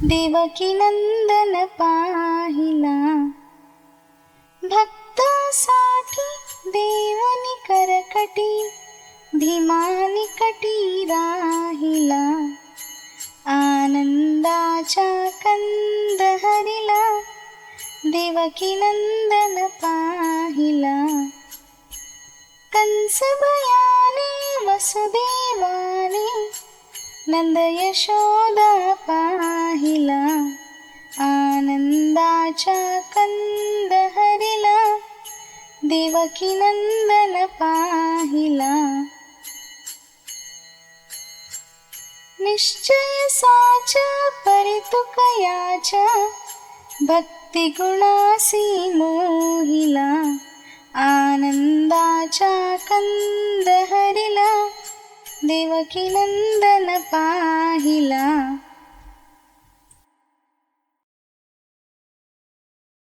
देवकी नंदन पाहिला। भक्तासाठी देवनी करकटी, भीमानी कटी राहिला। आनंदाचा कंद हरिला, देवकी नंदन पाहिला। कंस भयाने वसुदेवाने, नंद यशोदा पाहिला। आनंदाचा कंद हरिला, देवकी नंदन पाहिला। निश्चय साच परितुकयाचा, भक्ती गुणासी मोहिला। आनंदाचा कंद हरिला, देवकी नंदन पाहिला।